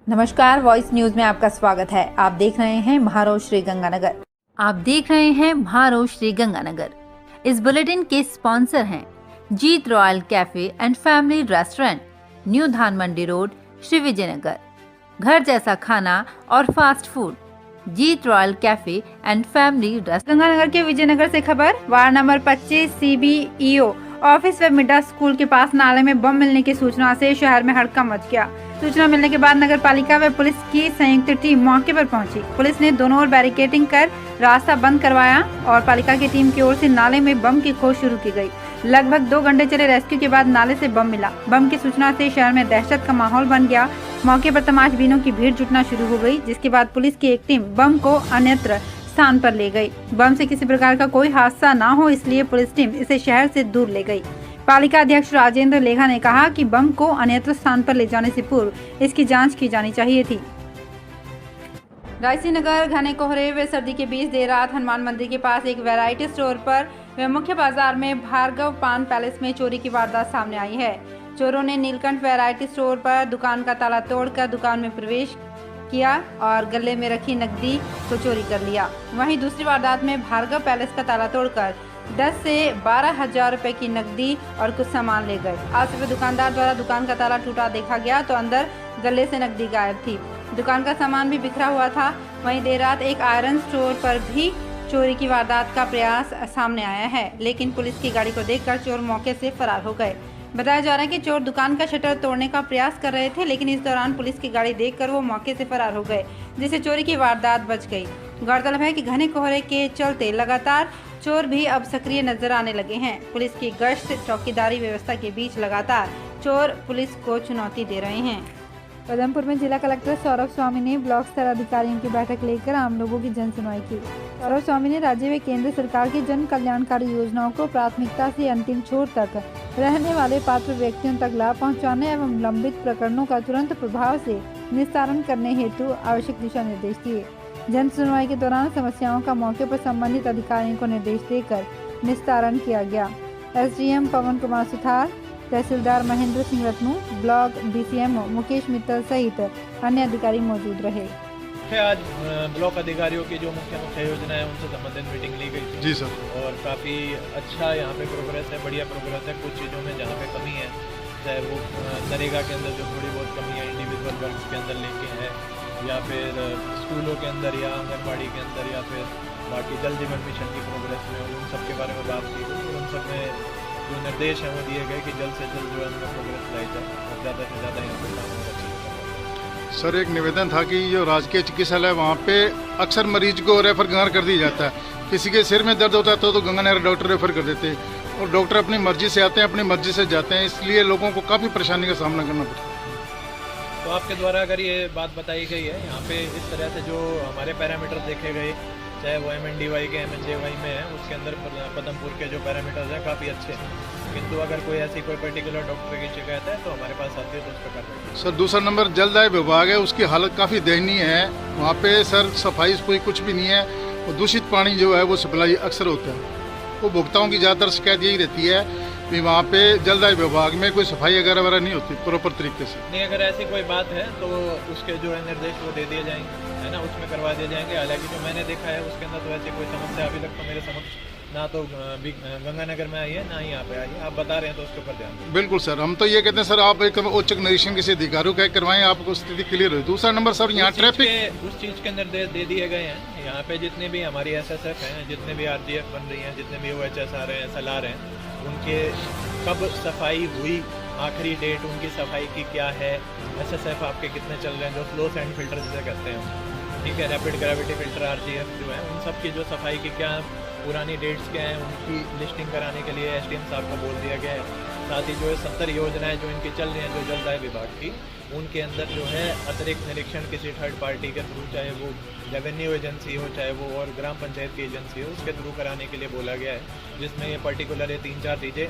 नमस्कार, voice news में आपका स्वागत है। आप देख रहे हैं महारोश श्री गंगानगर। इस बुलेटिन के स्पॉन्सर हैं Jeet royal cafe and family restaurant, new Dhan Mandi road, Shri Vijaynagar. घर जैसा खाना और fast food. Jeet royal cafe and family restaurant. Ganganagar के विजयनगर से खबर। वार्ड नंबर 25 CBEO ऑफिस व मिडा स्कूल के पास नाले में बम मिलने की सूचना से शहर में हड़कंप मच गया। सूचना मिलने के बाद नगर पालिका व पुलिस की संयुक्त टीम मौके पर पहुंची। पुलिस ने दोनों ओर बैरिकेडिंग कर रास्ता बंद करवाया और पालिका की टीम की ओर से नाले में बम की खोज शुरू की गई। लगभग 2 घंटे चले रेस्क्यू के बाद नाले से बम मिला। बम की सूचना से शहर में दहशत का माहौल बन गया। मौके पर तमाशबीनों की भीड़ जुटना शुरू हो गई, जिसके बाद पुलिस की एक टीम बम को अन्यत्र स्थान पर ले गई। बम से किसी प्रकार का कोई हादसा न हो, इसलिए पुलिस टीम इसे शहर से दूर ले गई। पालिका अध्यक्ष राजेंद्र लेखा ने कहा कि बम को अन्यत्र स्थान पर ले जाने से पूर्व इसकी जांच की जानी चाहिए थी। रायसी नगर घने कोहरे व सर्दी के बीच देर रात हनुमान मंदिर के पास एक वैरायटी स्टोर पर व मुख्य बाजार में भार्गव पान पैलेस में चोरी की वारदात सामने आई है। चोरों ने नीलकंठ वैरायटी स्टोर पर दुकान का ताला तोड़कर दुकान में प्रवेश किया और गले में रखी नकदी को चोरी कर लिया। वहीं दूसरी वारदात में भार्गव पैलेस का ताला तोड़कर 10 से 12 हजार रुपए की नकदी और कुछ सामान ले गए। आज सुबह दुकानदार द्वारा दुकान का ताला टूटा देखा गया तो अंदर गले से नकदी गायब थी। दुकान का सामान भी बिखरा हुआ था। वहीं देर रात एक आयरन स्टोर पर भी चोरी की वारदात का प्रयास सामने आया है, लेकिन पुलिस की गाड़ी को देखकर चोर मौके से फरार हो गए। बताया जा रहा है कि चोर दुकान का शटर तोड़ने का प्रयास कर रहे थे, लेकिन इस दौरान पुलिस की गाड़ी देखकर वो मौके से फरार हो गए, जिससे चोरी की वारदात बच गई। गौरतलब है कि घने कोहरे के चलते लगातार चोर भी अब सक्रिय नजर आने लगे हैं। पुलिस की गश्त चौकीदारी व्यवस्था के बीच लगातार चोर पुलिस को चुनौती दे रहे हैं। पदमपुर में जिला कलेक्टर सौरभ स्वामी ने ब्लॉक स्तर अधिकारियों की बैठक लेकर आम लोगों की जन सुनवाई की। सौरभ स्वामी ने राज्य व केंद्र सरकार की जन कल्याणकारी योजनाओं को प्राथमिकता से अंतिम छोर तक रहने वाले पात्र व्यक्तियों तक लाभ पहुंचाने एवं लंबित प्रकरणों का तुरंत प्रभाव से निस्तारण करने हेतु आवश्यक दिशा निर्देश दिए। जन सुनवाई के दौरान समस्याओं का मौके पर संबंधित अधिकारियों को निर्देश देकर निस्तारण किया गया। SDM पवन कुमार सुथार, तहसीलदार महेंद्र सिंह रत्नू, ब्लॉक DCMO मुकेश मित्तल सहित अन्य अधिकारी मौजूद रहे। आज ब्लॉक अधिकारियों की जो मुख्य योजना है उनसे संबंधित मीटिंग ली गई थी। जी सर। और काफ़ी अच्छा यहाँ पे प्रोग्रेस है, बढ़िया प्रोग्रेस है। कुछ चीज़ों में जहाँ पे कमी है, चाहे वो नरेगा के अंदर जो थोड़ी बहुत कमी है इंडिविजुअल वर्क के अंदर लेके है, या फिर स्कूलों के अंदर या आंगनबाड़ी के अंदर, या फिर बाकी जल जीवन मिशन की प्रोग्रेस में, उन सब के बारे में बात की गई। उन सब में जो निर्देश हैं वो दिए गए कि जल्द से जल्द जो है उनमें प्रोग्रेस लाई जाए और ज़्यादा से ज़्यादा यहाँ पर काम होना चाहिए। सर, एक निवेदन था कि जो राजकीय चिकित्सालय है वहाँ पे अक्सर मरीज को रेफर गंगानगर कर दिया जाता है। किसी के सिर में दर्द होता है तो गंगानगर डॉक्टर रेफर कर देते हैं और डॉक्टर अपनी मर्जी से आते हैं, अपनी मर्जी से जाते हैं, इसलिए लोगों को काफ़ी परेशानी का सामना करना पड़ता है। तो आपके द्वारा अगर ये बात बताई गई है, यहाँ पे इस तरह से जो हमारे पैरामीटर देखे गए, चाहे वो MNDY के MNJY में है, उसके अंदर पदमपुर के जो पैरामीटर्स हैं काफ़ी अच्छे हैं, किंतु अगर कोई ऐसी कोई पर्टिकुलर डॉक्टर की शिकायत है तो हमारे पास आती है तो उस पर करते हैं। सर, दूसरा नंबर जलदाय विभाग है, उसकी हालत काफ़ी दयनीय है। वहाँ पे सर सफाई कोई कुछ भी नहीं है और दूषित पानी जो है वो सप्लाई अक्सर होता है। वो भुगताओं की ज़्यादातर शिकायत यही रहती है कि वहाँ पे जलदाय विभाग में कोई सफाई वगैरह नहीं होती प्रॉपर तरीके से। नहीं, अगर ऐसी कोई बात है तो उसके जो है निर्देश वो दे दिए जाएंगे, है ना, उसमें करवा दिए जाएंगे। हालांकि जो मैंने देखा है उसके अंदर तो ऐसी कोई समस्या अभी तक तो मेरे समक्ष ना तो गंगानगर में आई है ना ही यहाँ पे आई है। आप बता रहे हैं तो उसके ऊपर ध्यान दें। बिल्कुल सर, हम तो ये कहते हैं सर आप एक उच्च निरीक्षण किसी अधिकारियों का करवाएं, आपको स्थिति क्लियर हो। दूसरा नंबर सर, यहाँ ट्रैफिक उस चीज़ के निर्देश दे दिए गए हैं। यहाँ पे जितने भी हमारी SSF हैं, जितने भी RGF बन रही हैं, जितने भी OHS आ रहे हैं, SLR हैं, उनके कब सफाई हुई, आखिरी डेट उनकी सफाई की क्या है, SSF आपके कितने चल रहे हैं, जो स्लो सैंड फिल्टर जिसे कहते हैं, ठीक है, रैपिड ग्रेविटी फिल्टर RGF जो है, उन सब की जो सफाई की क्या पुरानी डेट्स क्या हैं, उनकी लिस्टिंग कराने के लिए SDM साहब को बोल दिया गया है। साथ ही जो है 70 योजनाएं जो इनकी चल रही हैं जो जलदाय विभाग की, उनके अंदर जो है अतिरिक्त निरीक्षण किसी थर्ड पार्टी के थ्रू, चाहे वो रेवेन्यू एजेंसी हो, चाहे वो और ग्राम पंचायत की एजेंसी हो, उसके थ्रू कराने के लिए बोला गया है, जिसमें ये पर्टिकुलर 3-4 चीज़ें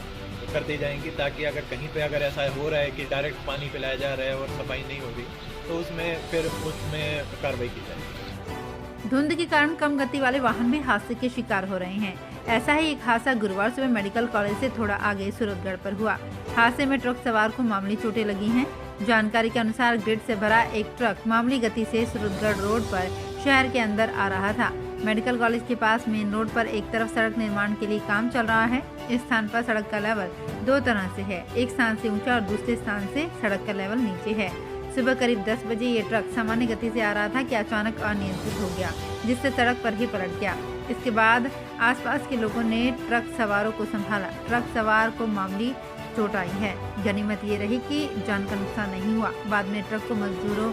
कर दी जाएंगी, ताकि अगर कहीं पे अगर ऐसा हो रहा है कि डायरेक्ट पानी पिलाया जा रहा है और सफाई नहीं हो रही तो उसमें कार्रवाई की जाएगी। धुंध के कारण कम गति वाले वाहन भी हादसे के शिकार हो रहे हैं। ऐसा ही एक हादसा गुरुवार सुबह मेडिकल कॉलेज से थोड़ा आगे सूरतगढ़ पर हुआ। हादसे में ट्रक सवार को मामूली चोटें लगी हैं। जानकारी के अनुसार ग्रिड से भरा एक ट्रक मामूली गति से सूरतगढ़ रोड पर शहर के अंदर आ रहा था। मेडिकल कॉलेज के पास मेन रोड पर एक तरफ सड़क निर्माण के लिए काम चल रहा है। इस स्थान पर सड़क का लेवल दो तरह से है, एक स्थान से ऊंचा और दूसरे स्थान से सड़क का लेवल नीचे है। सुबह करीब 10 बजे ये ट्रक सामान्य गति से आ रहा था कि अचानक अनियंत्रित हो गया, जिससे सड़क पर ही पलट गया। इसके बाद आसपास के लोगों ने ट्रक सवारों को संभाला। ट्रक सवार को मामूली चोट आई है। गनीमत ये रही कि जान का नुकसान नहीं हुआ। बाद में ट्रक को मजदूरों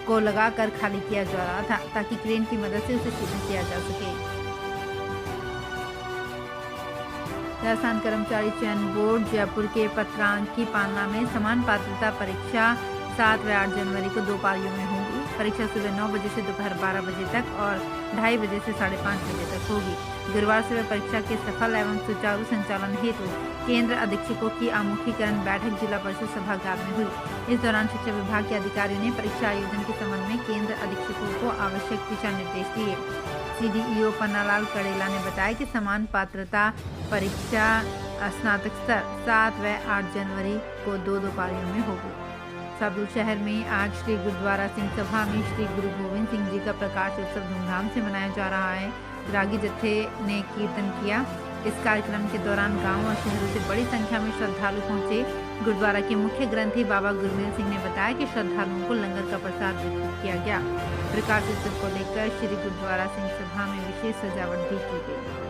को लगाकर खाली किया जा रहा था ताकि क्रेन की मदद से उसे सीधा किया जा सके। राजस्थान कर्मचारी चयन बोर्ड जयपुर के पत्रांक की पालना में समान पात्रता परीक्षा 7 व 8 जनवरी को 2 पारियों में होगी। परीक्षा सुबह 9 बजे से दोपहर 12 बजे तक और 2:30 बजे से 5:30 बजे तक होगी। गुरुवार सुबह परीक्षा के सफल एवं सुचारू संचालन हेतु केंद्र अधीक्षकों की आमुखीकरण बैठक जिला परिषद सभागार में हुई। इस दौरान शिक्षा विभाग के अधिकारियों ने परीक्षा आयोजन के संबंध में केंद्र अधीक्षकों को आवश्यक दिशा निर्देश दिए। CDEO पन्नालाल कड़ेला ने बताया कि समान पात्रता परीक्षा स्नातक स्तर 7 व 8 जनवरी को 2 पारियों में होगी। साबुल शहर में आज श्री गुरुद्वारा सिंह सभा में श्री गुरु गोविंद सिंह जी का प्रकाश उत्सव धूमधाम से मनाया जा रहा है। रागी जत्थे ने कीर्तन किया। इस कार्यक्रम के दौरान गांव और शहरों से बड़ी संख्या में श्रद्धालु पहुंचे। गुरुद्वारा के मुख्य ग्रंथी बाबा गुरमीत सिंह ने बताया कि श्रद्धालुओं को लंगर का प्रसाद वितरित किया गया। प्रकाश उत्सव को लेकर श्री गुरुद्वारा सिंह सभा में विशेष सजावट भी की गई।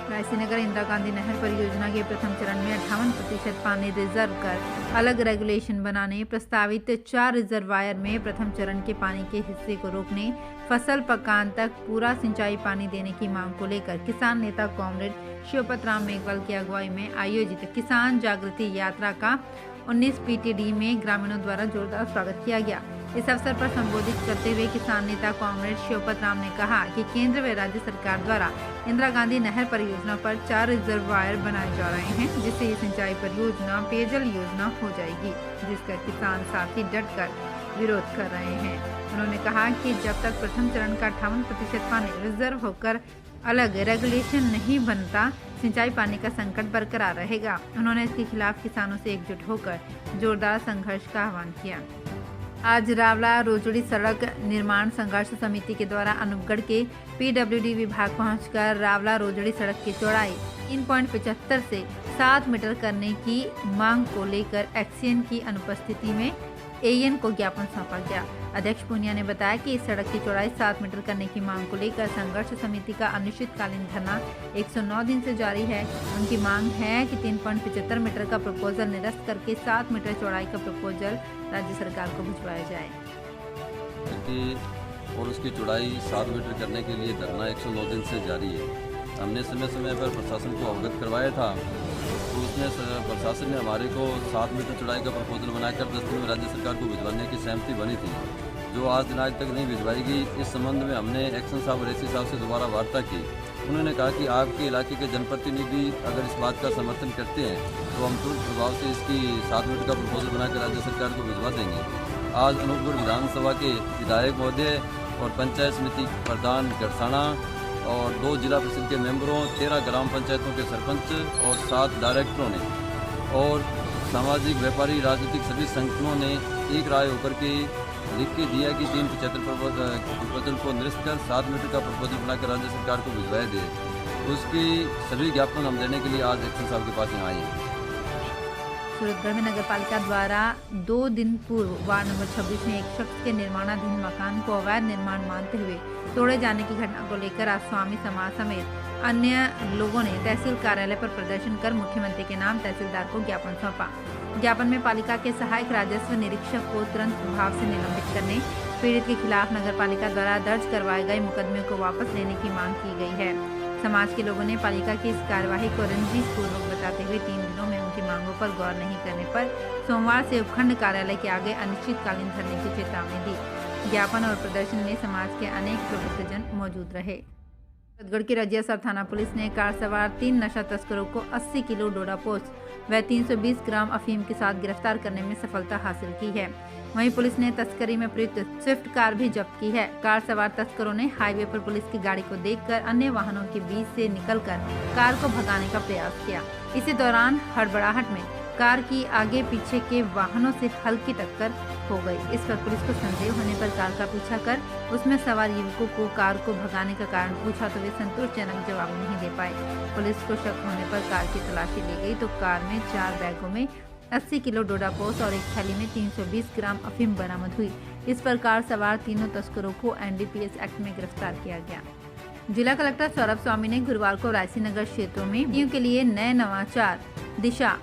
रायसीनगर इंदिरा गांधी नहर परियोजना के प्रथम चरण में 58% पानी रिजर्व कर अलग रेगुलेशन बनाने, प्रस्तावित 4 रिजर्वायर में प्रथम चरण के पानी के हिस्से को रोकने, फसल पकान तक पूरा सिंचाई पानी देने की मांग को लेकर किसान नेता कॉमरेड शिवपत राम मेघवाल की अगुवाई में आयोजित किसान जागृति यात्रा का 19 PTD में ग्रामीणों द्वारा जोरदार स्वागत किया गया। इस अवसर पर संबोधित करते हुए किसान नेता कॉमरेड शिवपत राम ने कहा कि केंद्र व राज्य सरकार द्वारा इंदिरा गांधी नहर परियोजना पर 4 रिजर्वायर बनाए जा रहे हैं, जिससे ये सिंचाई परियोजना पेयजल योजना हो जाएगी, जिसका किसान साथी डट कर विरोध कर रहे हैं। उन्होंने कहा कि जब तक प्रथम चरण का 58% पानी रिजर्व होकर अलग रेगुलेशन नहीं बनता, सिंचाई पानी का संकट बरकरार रहेगा। उन्होंने इसके खिलाफ किसानों से एकजुट होकर जोरदार संघर्ष का आह्वान किया। आज रावला रोजड़ी सड़क निर्माण संघर्ष समिति के द्वारा अनूपगढ़ के PWD विभाग पहुंचकर रावला रोजड़ी सड़क की चौड़ाई 3.75 से 7 मीटर करने की मांग को लेकर एक्सियन की अनुपस्थिति में AN को ज्ञापन सौंपा गया। अध्यक्ष पुनिया ने बताया कि इस सड़क की चौड़ाई 7 मीटर करने की मांग को लेकर संघर्ष समिति का अनिश्चितकालीन धरना 109 दिन से जारी है। उनकी मांग है कि 3.75 मीटर का प्रपोजल निरस्त करके 7 मीटर चौड़ाई का प्रपोजल राज्य सरकार को भिजवाया जाए और उसकी चौड़ाई 7 मीटर करने के लिए धरना 109 दिन से जारी है। हमने समय समय पर प्रशासन को अवगत करवाया था, तो उसने प्रशासन ने हमारे को 7 मीटर चौड़ाई का प्रपोजल बनाकर 10 दिन में राज्य सरकार को भिजवाने की सहमति बनी थी, जो आज दिन आज तक नहीं भिजवाई गई। इस संबंध में हमने एक्शन साहब और एसी साहब से दोबारा वार्ता की। उन्होंने कहा कि आपके इलाके के जनप्रतिनिधि अगर इस बात का समर्थन करते हैं तो हम तुरंत प्रभाव से इसकी 7 मीटर का प्रपोजल बनाकर राज्य सरकार को भिजवा देंगे। आज अनूपगढ़ विधानसभा के विधायक महोदय और पंचायत समिति प्रधान गढ़साना और 2 जिला परिषद के मेंबरों, 13 ग्राम पंचायतों के सरपंच और 7 डायरेक्टरों ने और सामाजिक व्यापारी राजनीतिक सभी संगठनों ने एक राय होकर के लिख के दिया कि 3.75 प्रपोजल को निरस्त कर 7 मीटर का प्रपोजल बनाकर राज्य सरकार को भिजवाया दे। उसकी सभी ज्ञापन हम देने के लिए आज एक्शन साहब के पास यहाँ आए हैं। सूरतगढ़ में नगरपालिका द्वारा 2 दिन पूर्व वार्ड नंबर 26 में एक शख्स के निर्माणाधीन मकान को अवैध निर्माण मानते हुए तोड़े जाने की घटना को लेकर आज स्वामी समाज समेत अन्य लोगों ने तहसील कार्यालय पर प्रदर्शन कर मुख्यमंत्री के नाम तहसीलदार को ज्ञापन सौंपा। ज्ञापन में पालिका के सहायक राजस्व निरीक्षक को तुरंत प्रभाव से निलंबित करने, पीड़ित के खिलाफ नगरपालिका द्वारा दर्ज करवाए गए मुकदमे को वापस लेने की मांग की गई है। समाज के लोगों ने पालिका की इस कार्यवाही को रंजिशपूर्वक बताते हुए 3 दिनों में उनकी मांगों पर गौर नहीं करने पर सोमवार से उपखंड कार्यालय के आगे अनिश्चितकालीन धरने की चेतावनी दी। ज्ञापन और प्रदर्शन में समाज के अनेक प्रबुद्धजन मौजूद रहे। सूरतगढ़ की रजियासर थाना पुलिस ने कार सवार 3 नशा तस्करों को 80 किलो डोडा पोस्ट व 320 ग्राम अफीम के साथ गिरफ्तार करने में सफलता हासिल की है। वहीं पुलिस ने तस्करी में प्रयुक्त स्विफ्ट कार भी जब्त की है। कार सवार तस्करों ने हाईवे पर पुलिस की गाड़ी को देखकर अन्य वाहनों के बीच से निकलकर कार को भगाने का प्रयास किया। इसी दौरान हड़बड़ाहट में कार की आगे पीछे के वाहनों से हल्की टक्कर हो गई। इस पर पुलिस को संदेह होने पर कार का पीछा कर उसमें सवार युवकों को कार को भगाने का कारण पूछा तो वे संतोषजनक जवाब नहीं दे पाए। पुलिस को शक होने पर कार की तलाशी ली गई तो कार में 4 बैगों में 80 किलो डोडा पोस्ट और एक थैली में 320 ग्राम अफीम बरामद हुई। इस पर कार सवार तीनों तस्करों को एनडीपीएस एक्ट में गिरफ्तार किया गया। जिला कलेक्टर सौरभ स्वामी ने गुरुवार को रायसी नगर क्षेत्रों में बेटियों के लिए नए नवाचार Disha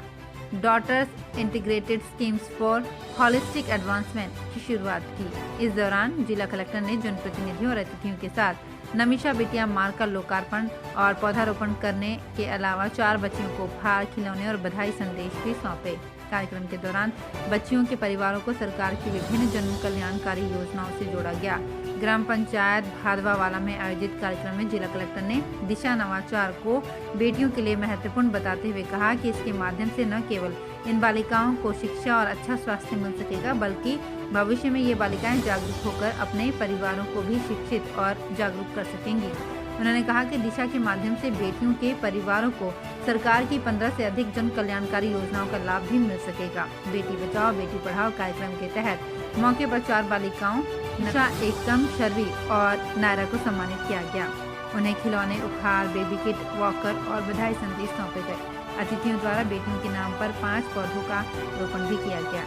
daughters integrated schemes for holistic advancement की शुरुआत की। इस दौरान जिला कलेक्टर ने जनप्रतिनिधियों और अतिथियों के साथ नमिशा बेटियां मार्ग का लोकार्पण और पौधारोपण करने के अलावा 4 बच्चियों को उपहार, खिलौने और बधाई संदेश भी सौंपे। कार्यक्रम के दौरान बच्चियों के परिवारों को सरकार की विभिन्न जन कल्याणकारी योजनाओं से जोड़ा गया। ग्राम पंचायत भादवावाला में आयोजित कार्यक्रम में जिला कलेक्टर ने दिशा नवाचार को बेटियों के लिए महत्वपूर्ण बताते हुए कहा कि इसके माध्यम से न केवल इन बालिकाओं को शिक्षा और अच्छा स्वास्थ्य मिल सकेगा, बल्कि भविष्य में ये बालिकाएं जागरूक होकर अपने परिवारों को भी शिक्षित और जागरूक कर सकेंगी। उन्होंने कहा कि दिशा के माध्यम से बेटियों के परिवारों को सरकार की 15 से अधिक जन कल्याणकारी योजनाओं का लाभ भी मिल सकेगा। बेटी बचाओ बेटी पढ़ाओ कार्यक्रम के तहत मौके पर 4 बालिकाओं नशा एकम, शर्वी और नायरा को सम्मानित किया गया। उन्हें खिलौने, उपहार, बेबी किट, वॉकर और बधाई संदेश सौंपे गए। अतिथियों द्वारा बेटियों के नाम पर 5 पौधों का रोपण भी किया गया।